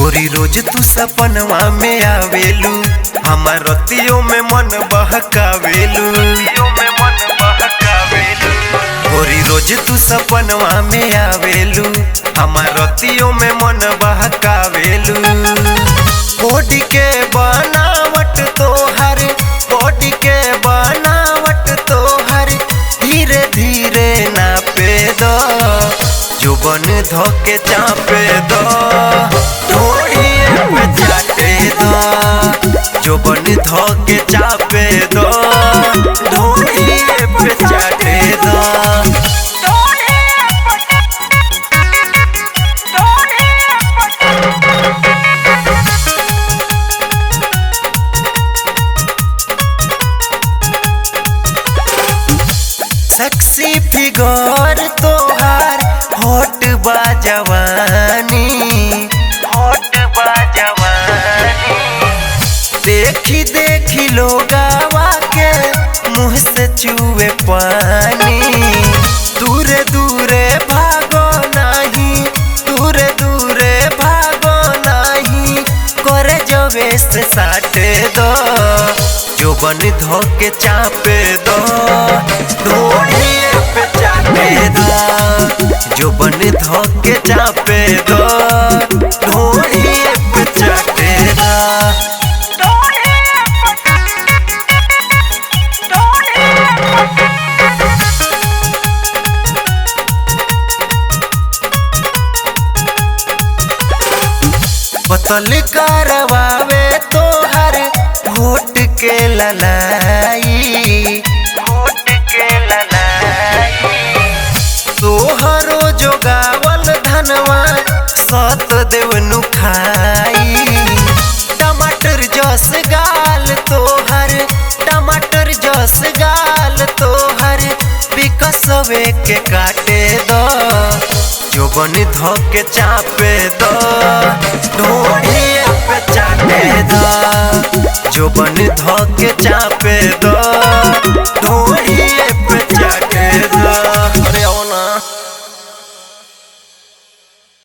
गोरी रोज तू सपनवा में आवेलू, हमार रतियों में मन बहकावेलू। गोरी रोज तू सपनवा में आवेलू, हमार रतियों में मन बहकावेलू। बॉडी के बनावट तोहर, बॉडी के बनावट तोहर धीरे धीरे नापे दो, जुबान धोके चापे दो, ढोड़िए पे चाटे दो, जुबान धोके चापे दो, ढोड़िए पे चाटे दो। सेक्सी फिगर तोहार हॉट बा जवानी, हॉट बा जवानी। देखी देखी लोगावा के मुँह से चूहे पानी। दूरे दूरे भागो नहीं, दूरे दूरे भागो नहीं, करे जवे से साटे दो, जुबान धोके चापे दो, ढोड़िए पे चापे दो, जुबान धोके चापे दो, ढोड़िए पे चापे दो। पतल करवावे तोहर होठ के ललाई, होठ के ललाई। तोहरो जोगावल धनवा सत देवनु खाई। टमाटर जस गाल तोहर, टमाटर जस गाल तोहर, बिकसवे के काटे दो, जुबान धोके चापे दो, ढोड़िए पे चाटे दो, जुबान धोके चापे दो।